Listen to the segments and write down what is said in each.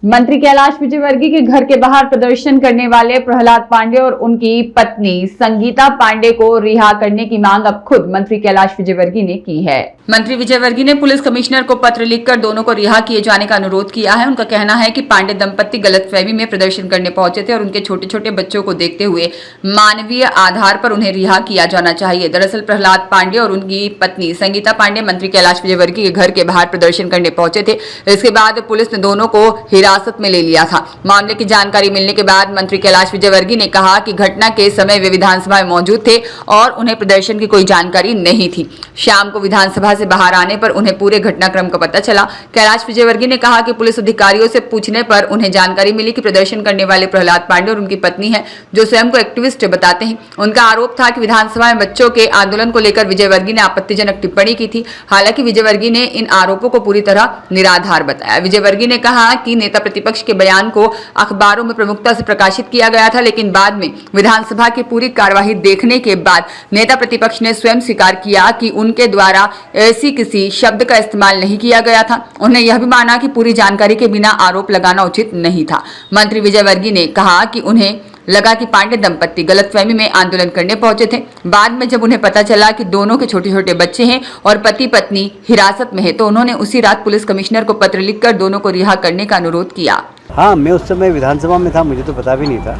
मंत्री कैलाश विजयवर्गीय के घर के बाहर प्रदर्शन करने वाले प्रहलाद पांडे और उनकी पत्नी संगीता पांडे को रिहा करने की मांग अब खुद मंत्री कैलाश विजयवर्गीय ने की है। मंत्री विजयवर्गीय ने पुलिस कमिश्नर को पत्र लिखकर दोनों को रिहा किए जाने का अनुरोध किया है। उनका कहना है कि पांडे दंपत्ति गलतफहमी में प्रदर्शन करने पहुंचे थे और उनके छोटे छोटे बच्चों को देखते हुए मानवीय आधार पर उन्हें रिहा किया जाना चाहिए। दरअसल प्रहलाद पांडे और उनकी पत्नी संगीता पांडे मंत्री कैलाश विजयवर्गीय के घर के बाहर प्रदर्शन करने पहुंचे थे। इसके बाद पुलिस ने दोनों को हिरासत में ले लिया था। मामले की जानकारी मिलने के बाद मंत्री कैलाश विजयवर्गीय ने कहा कि घटना के समय वे विधानसभा में मौजूद थे और उन्हें प्रदर्शन की कोई जानकारी नहीं थी। शाम को विधानसभा से बाहर आने पर उन्हें पूरे घटनाक्रम का पता चला। कैलाश विजयवर्गीय ने कहा कि पुलिस अधिकारियों से पूछने पर उन्हें जानकारी मिली कि प्रदर्शन करने वाले प्रहलाद पांडे और उनकी पत्नी है, जो स्वयं को एक्टिविस्ट बताते हैं। उनका आरोप था कि विधानसभा में बच्चों के आंदोलन को लेकर विजयवर्गीय ने आपत्तिजनक टिप्पणी की थी। हालांकि विजयवर्गीय ने इन आरोपों को पूरी तरह निराधार बताया। विजयवर्गीय ने कहा कि नेता प्रतिपक्ष के बयान को अखबारों में प्रमुखता से प्रकाशित किया गया था, लेकिन बाद में विधानसभा की पूरी कार्यवाही देखने के बाद नेता प्रतिपक्ष ने स्वयं स्वीकार किया कि उनके द्वारा ऐसी किसी शब्द का इस्तेमाल नहीं किया गया था। उन्होंने यह भी माना कि पूरी जानकारी के बिना आरोप लगाना उचित नहीं था। मंत्री विजयवर्गीय ने कहा कि उन्हें लगा कि पांडे दंपत्ति गलतफहमी में आंदोलन करने पहुंचे थे। बाद में जब उन्हें पता चला कि दोनों के छोटे छोटे बच्चे हैं और पति पत्नी हिरासत में है, तो उन्होंने उसी रात पुलिस कमिश्नर को पत्र लिखकर दोनों को रिहा करने का अनुरोध किया। हाँ, मैं उस समय विधानसभा में था, मुझे तो पता भी नहीं था।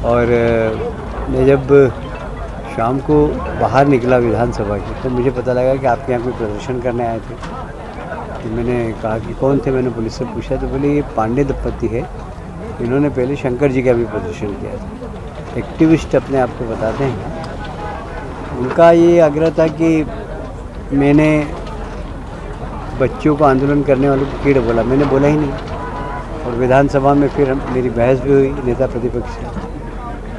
और मैं जब शाम को बाहर निकला विधानसभा की, तो मुझे पता लगा कि आपके यहाँ कोई प्रदर्शन करने आए थे। तो मैंने कहा कि कौन थे, मैंने पुलिस से पूछा तो बोले ये पांडे दंपत्ति है, इन्होंने पहले शंकर जी का भी प्रदर्शन किया था। एक्टिविस्ट अपने आप को बताते हैं। उनका ये आग्रह था कि मैंने बच्चों को आंदोलन करने वालों को कीड़े बोला, मैंने बोला ही नहीं। और विधानसभा में फिर मेरी बहस भी हुई नेता प्रतिपक्ष से।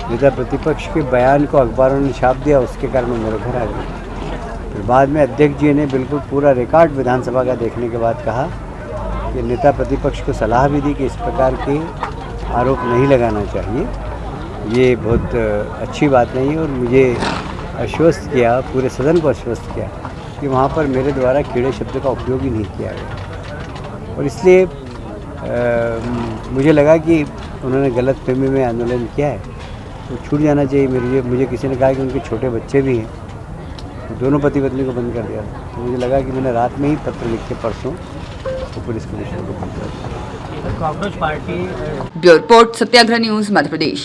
नेता प्रतिपक्ष के बयान को अखबारों ने छाप दिया, उसके कारण मैं मेरे घर आ गया। फिर बाद में अध्यक्ष जी ने बिल्कुल पूरा रिकॉर्ड विधानसभा का देखने के बाद कहा कि नेता प्रतिपक्ष को सलाह भी दी कि इस प्रकार के आरोप नहीं लगाना चाहिए, ये बहुत अच्छी बात नहीं है। और मुझे आश्वस्त किया, पूरे सदन को आश्वस्त किया कि वहाँ पर मेरे द्वारा कीड़े शब्द का उपयोग ही नहीं किया गया। और इसलिए मुझे लगा कि उन्होंने गलतफहमी में आंदोलन किया है, तो छूट जाना चाहिए। मुझे किसी ने कहा कि उनके छोटे बच्चे भी हैं, तो दोनों पति पत्नी को बंद कर दिया। तो मुझे लगा कि मैंने रात में ही पत्र लिख के परसों तो पुलिस कमिश्नर को पत्र दिया। ब्यूरो रिपोर्ट, सत्याग्रह न्यूज़, मध्य प्रदेश।